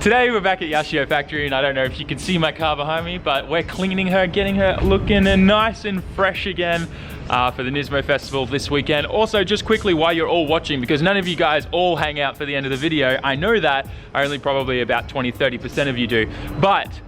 Today we're back at Yashio Factory, and I don't know if you can see my car behind me, but we're cleaning her, getting her looking nice and fresh again for the Nismo Festival this weekend. Also, just quickly, while you're all watching, because none of you guys all hang out for the end of the video, I know that, only probably about 20-30% of you do, but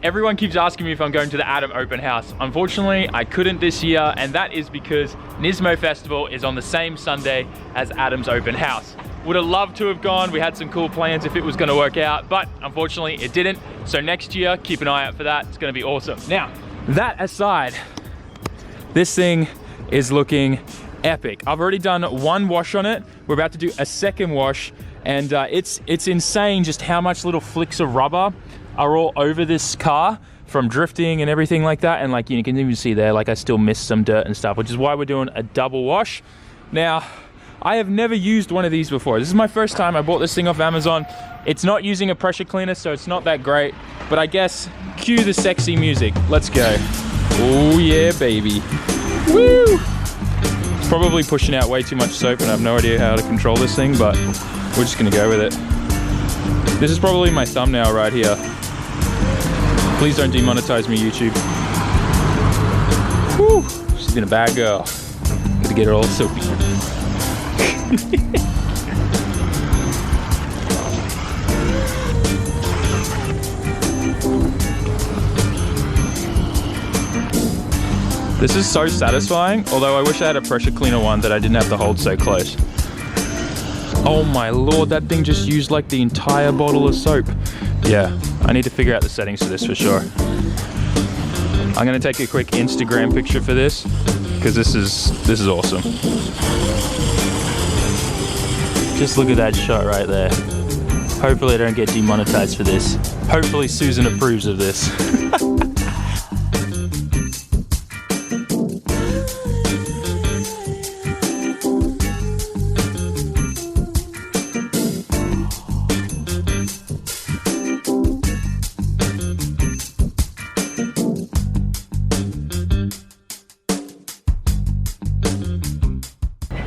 everyone keeps asking me if I'm going to the Adam open house. Unfortunately, I couldn't this year, and that is because Nismo Festival is on the same Sunday as Adam's open house. Would have loved to have gone. We had some cool plans if it was gonna work out, but unfortunately it didn't. So next year, keep an eye out for that. It's gonna be awesome. Now, that aside, this thing is looking epic. I've already done one wash on it. We're about to do a second wash, and it's insane just how much little flicks of rubber are all over this car from drifting and everything like that. And like you can even see there, like I still missed some dirt and stuff, which is why we're doing a double wash. Now, I have never used one of these before. This is my first time. I bought this thing off Amazon. It's not using a pressure cleaner, so it's not that great, but I guess cue the sexy music. Let's go. Oh yeah, baby. Woo! It's probably pushing out way too much soap, and I have no idea how to control this thing, but we're just gonna go with it. This is probably my thumbnail right here. Please don't demonetize me, YouTube. Woo! She's been a bad girl. Gotta get her all soapy. This is so satisfying, although I wish I had a pressure cleaner one that I didn't have to hold so close. Oh my lord, that thing just used like the entire bottle of soap. Yeah, I need to figure out the settings for this for sure. I'm gonna take a quick Instagram picture for this, because this is awesome. Just look at that shot right there. Hopefully I don't get demonetized for this. Hopefully Susan approves of this.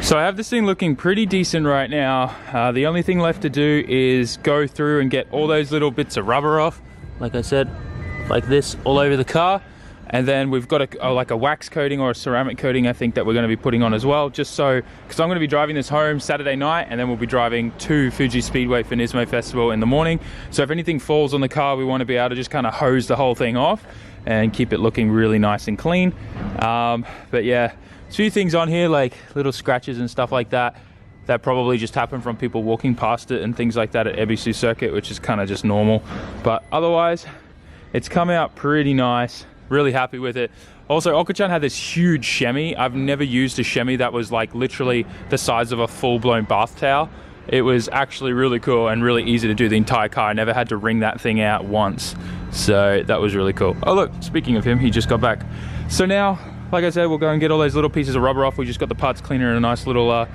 So I have this thing looking pretty decent right now. The only thing left to do is go through and get all those little bits of rubber off, like I said, like this, all over the car. And then we've got like a wax coating or a ceramic coating, I think, that we're going to be putting on as well, just so, because I'm going to be driving this home Saturday night, and then we'll be driving to Fuji Speedway for Nismo Festival in the morning. So if anything falls on the car, we want to be able to just kind of hose the whole thing off and keep it looking really nice and clean. But yeah, a few things on here, like little scratches and stuff like that, that probably just happen from people walking past it and things like that at Ebisu Circuit, which is kind of just normal. But otherwise, it's come out pretty nice. Really happy with it. Also, Oka-chan had this huge chamois. I've never used a chamois that was like literally the size of a full-blown bath towel. It was actually really cool and really easy to do the entire car. I never had to wring that thing out once. So that was really cool. Oh look, speaking of him, he just got back. So now, like I said, we'll go and get all those little pieces of rubber off. We just got the parts cleaner and a nice little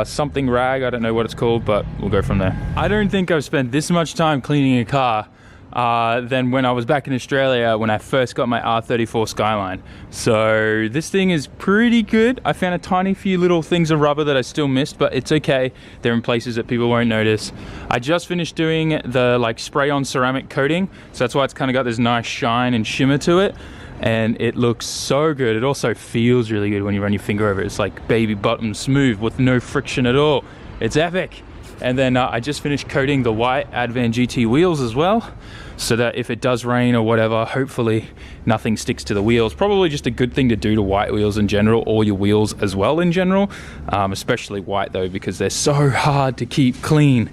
something rag. I don't know what it's called, but we'll go from there. I don't think I've spent this much time cleaning a car than when I was back in Australia when I first got my R34 Skyline. So this thing is pretty good. I found a tiny few little things of rubber that I still missed, but it's okay. They're in places that people won't notice. I just finished doing the like spray on ceramic coating, so that's why it's kind of got this nice shine and shimmer to it. And it looks so good. It also feels really good when you run your finger over it. It's like baby bottom smooth with no friction at all. It's epic. And then I just finished coating the white Advan GT wheels as well, so that if it does rain or whatever, hopefully nothing sticks to the wheels. Probably just a good thing to do to white wheels in general, or your wheels as well in general, especially white though, because they're so hard to keep clean.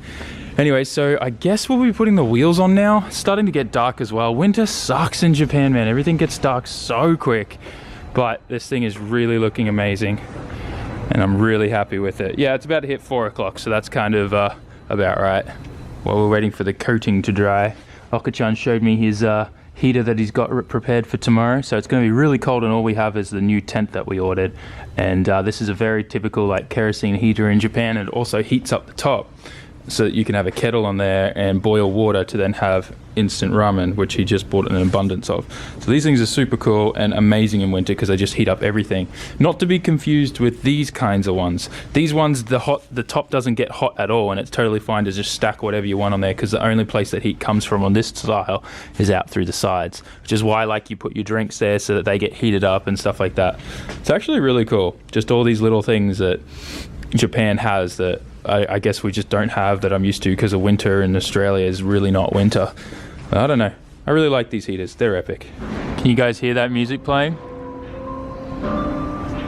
Anyway, so I guess we'll be putting the wheels on now. It's starting to get dark as well. Winter sucks in Japan, man. Everything gets dark so quick. But this thing is really looking amazing, and I'm really happy with it. Yeah, it's about to hit 4 o'clock, so that's kind of about right. While we're waiting for the coating to dry, Oka-chan showed me his heater that he's got prepared for tomorrow. So it's going to be really cold, and all we have is the new tent that we ordered. And this is a very typical like kerosene heater in Japan. It also heats up the top. so that you can have a kettle on there and boil water to then have instant ramen, which he just bought an abundance of. So these things are super cool and amazing in winter because they just heat up everything. Not to be confused with these kinds of ones. These ones, the top doesn't get hot at all, and it's totally fine to just stack whatever you want on there, because the only place that heat comes from on this style is out through the sides, which is why like you put your drinks there so that they get heated up and stuff like that. It's actually really cool. Just all these little things that Japan has that I guess we just don't have, that I'm used to, because of winter in Australia is really not winter. I don't know. I really like these heaters. They're epic. Can you guys hear that music playing?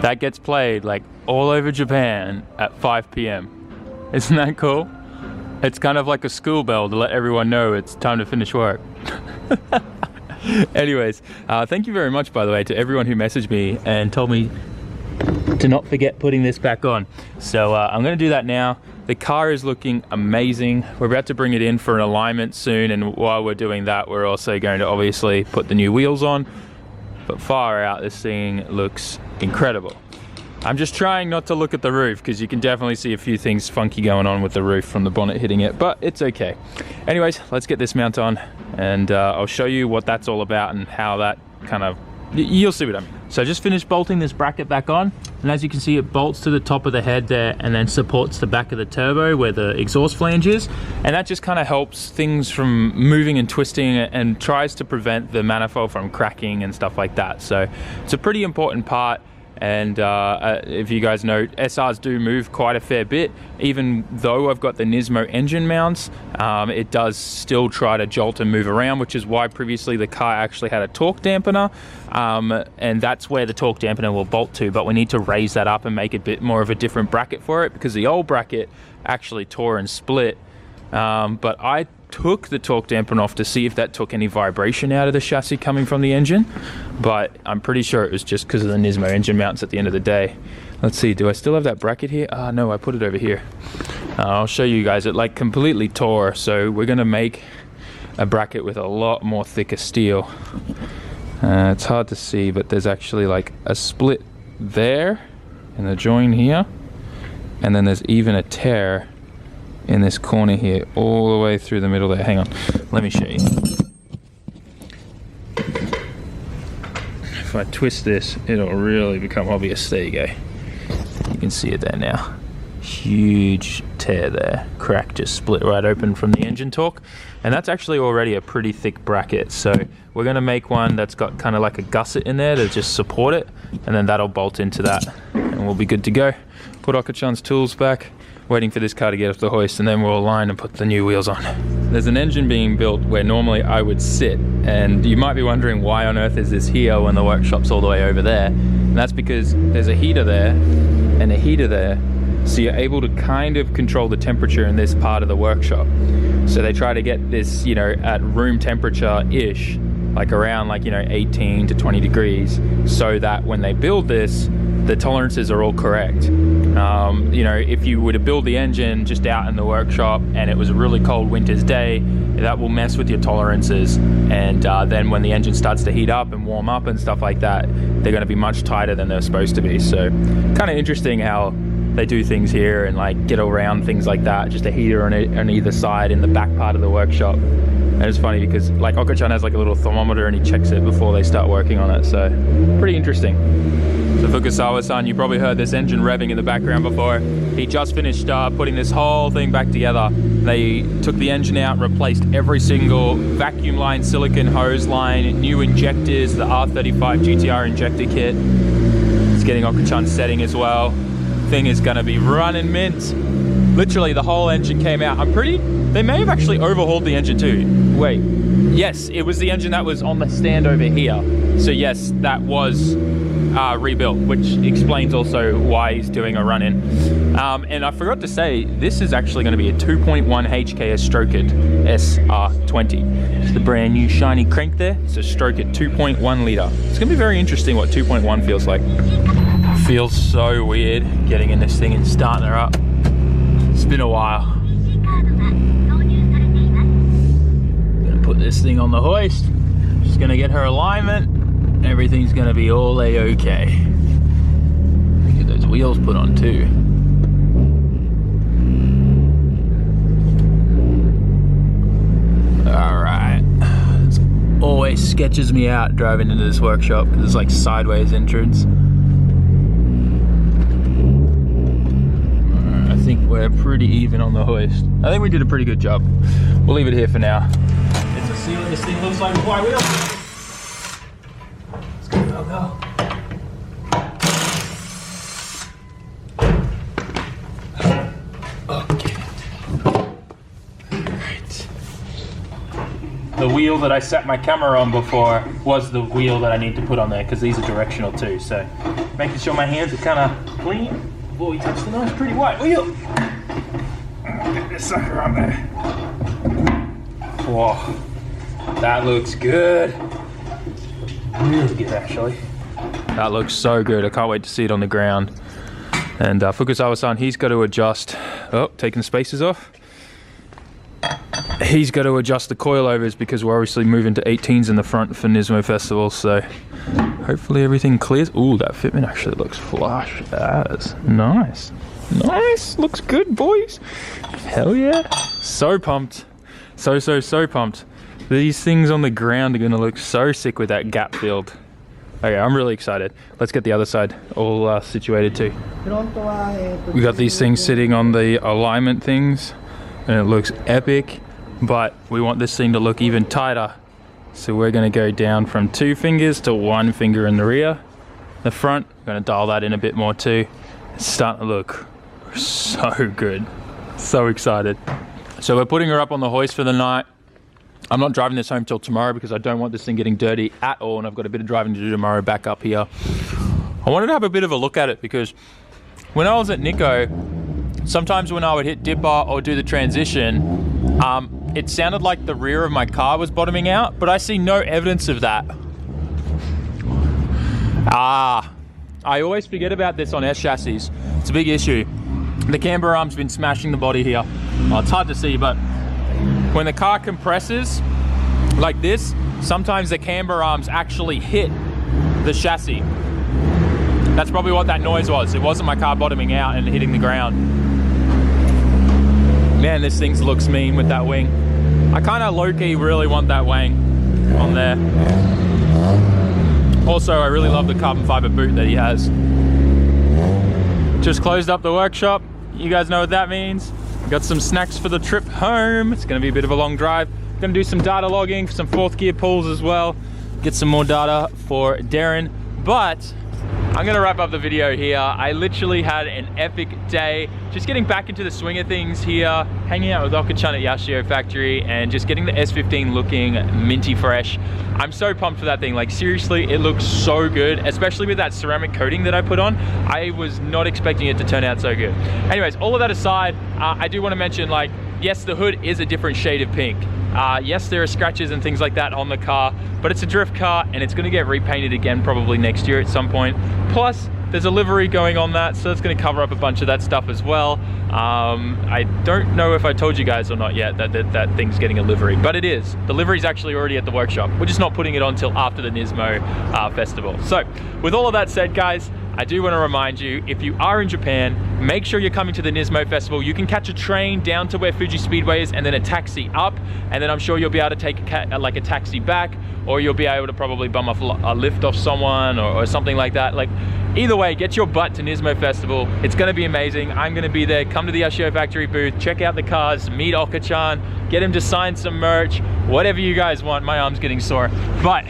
That gets played like all over Japan at 5 p.m. Isn't that cool? It's kind of like a school bell to let everyone know it's time to finish work. Anyways, thank you very much, by the way, to everyone who messaged me and told me to not forget putting this back on. So I'm going to do that now. The car is looking amazing. We're about to bring it in for an alignment soon, and while we're doing that, we're also going to obviously put the new wheels on. But far out, this thing looks incredible. I'm just trying not to look at the roof, because you can definitely see a few things funky going on with the roof from the bonnet hitting it, but it's okay. Anyways, let's get this mount on, and I'll show you what that's all about and how that kind of, you'll see what I mean. So I just finished bolting this bracket back on, and as you can see, it bolts to the top of the head there and then supports the back of the turbo where the exhaust flange is, and that just kind of helps things from moving and twisting and tries to prevent the manifold from cracking and stuff like that. So it's a pretty important part. And if you guys know, SRs do move quite a fair bit. Even though I've got the Nismo engine mounts, it does still try to jolt and move around, which is why previously the car actually had a torque dampener, and that's where the torque dampener will bolt to, but we need to raise that up and make a bit more of a different bracket for it, because the old bracket actually tore and split. But I took the torque dampener off to see if that took any vibration out of the chassis coming from the engine, but I'm pretty sure it was just because of the Nismo engine mounts at the end of the day. Let's see, do I still have that bracket here? No, I put it over here. I'll show you guys. It like completely tore, so we're gonna make a bracket with a lot more thicker steel. It's hard to see, but there's actually like a split there in the join here, and then there's even a tear in this corner here, all the way through the middle there. Hang on, let me show you. If I twist this, it'll really become obvious. There you go. You can see it there now. Huge tear there. Crack just split right open from the engine torque. And that's actually already a pretty thick bracket. So we're gonna make one that's got kind of like a gusset in there to just support it. And then that'll bolt into that and we'll be good to go. Put Oko-chan's tools back. Waiting for this car to get off the hoist, and then we'll align and put the new wheels on. There's an engine being built where normally I would sit, and you might be wondering why on earth is this here when the workshop's all the way over there. And that's because there's a heater there and a heater there, so you're able to kind of control the temperature in this part of the workshop. So they try to get this, you know, at room temperature-ish, like around 18 to 20 degrees, so that when they build this, the tolerances are all correct. You know, if you were to build the engine just out in the workshop and it was a really cold winter's day, that will mess with your tolerances, and then when the engine starts to heat up and warm up and stuff like that, they're going to be much tighter than they're supposed to be. So kind of interesting how they do things here and like get around things like that. Just a heater on either side in the back part of the workshop. And it's funny because like Oko-chan has like a little thermometer and he checks it before they start working on it, so pretty interesting. So Fukusawa-san, you probably heard this engine revving in the background before. He just finished putting this whole thing back together. They took the engine out, replaced every single vacuum line, silicon hose line, new injectors, the R35 GTR injector kit. It's getting Oko-chan setting as well. Thing is gonna be running mint. Literally the whole engine came out. They may have actually overhauled the engine too. Wait, yes, it was the engine that was on the stand over here. So yes, that was rebuilt, which explains also why he's doing a run-in. And I forgot to say, this is actually going to be a 2.1 HKS Stroked SR20. It's the brand new shiny crank there. It's a Stroked 2.1 litre. It's going to be very interesting what 2.1 feels like. Feels so weird getting in this thing and starting her up. It's been a while. Gonna put this thing on the hoist. Just gonna get her alignment. Everything's gonna be all a-okay. Get those wheels put on too. always sketches me out driving into this workshop because it's like sideways entrance. I think we're pretty even on the hoist. I think we did a pretty good job. We'll leave it here for now. Let's see what this thing looks like before I wheel. Let's go. The wheel that I set my camera on before was the wheel that I need to put on there because these are directional too. So making sure my hands are kind of clean before we touch the nice pretty white wheel. Get this sucker on there. Whoa, that looks good. Really good actually. That looks so good. I can't wait to see it on the ground. And Fukuzawa-san, he's got to adjust. Oh, taking the spacers off. He's got to adjust the coilovers because we're obviously moving to 18s in the front for Nismo Festival, so hopefully everything clears. Ooh, that fitment actually looks flush as. Nice. Nice, looks good, boys. Hell yeah. So pumped. So pumped. These things on the ground are gonna look so sick with that gap filled. Okay, I'm really excited. Let's get the other side all situated too. We got these things sitting on the alignment things and it looks epic. But we want this thing to look even tighter. So we're gonna go down from 2 fingers to 1 finger in the rear. The front, we're gonna dial that in a bit more too. It's starting to look so good. So excited. So we're putting her up on the hoist for the night. I'm not driving this home till tomorrow because I don't want this thing getting dirty at all, and I've got a bit of driving to do tomorrow back up here. I wanted to have a bit of a look at it because when I was at Nikko, sometimes when I would hit dipper or do the transition, it sounded like the rear of my car was bottoming out, but I see no evidence of that. I always forget about this on S chassis. It's a big issue. The camber arm's been smashing the body here. Well, it's hard to see, but when the car compresses like this, sometimes the camber arms actually hit the chassis. That's probably what that noise was. It wasn't my car bottoming out and hitting the ground. Man, this thing looks mean with that wing. I kind of low-key really want that wing on there. Also, I really love the carbon fiber boot that he has. Just closed up the workshop. You guys know what that means. Got some snacks for the trip home. It's gonna be a bit of a long drive. Gonna do some data logging for some 4th gear pulls as well. Get some more data for Darren. But I'm gonna wrap up the video here. I literally had an epic day. Just getting back into the swing of things here, hanging out with Oka-chan at Yashio Factory and just getting the S15 looking minty fresh. I'm so pumped for that thing. Like seriously, it looks so good, especially with that ceramic coating that I put on. I was not expecting it to turn out so good. Anyways, all of that aside, I do wanna mention, like, yes, the hood is a different shade of pink. Yes, there are scratches and things like that on the car, but it's a drift car and it's gonna get repainted again probably next year at some point. Plus, there's a livery going on that, so it's gonna cover up a bunch of that stuff as well. I don't know if I told you guys or not yet that thing's getting a livery, but it is. The livery's actually already at the workshop. We're just not putting it on till after the Nismo Festival. So, with all of that said, guys, I do want to remind you, if you are in Japan, make sure you're coming to the Nismo Festival. You can catch a train down to where Fuji Speedway is and then a taxi up, and then I'm sure you'll be able to take a taxi back, or you'll be able to probably bum off a lift off someone or something like that. Like, either way, get your butt to Nismo Festival. It's going to be amazing. I'm going to be there. Come to the Yashio Factory booth, check out the cars, meet Oka-chan, get him to sign some merch, whatever you guys want. My arm's getting sore, but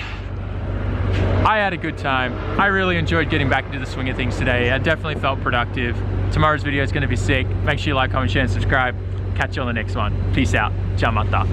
I had a good time. I really enjoyed getting back into the swing of things today. I definitely felt productive. Tomorrow's video is going to be sick. Make sure you like, comment, share, and subscribe. Catch you on the next one. Peace out. Ciao, mata.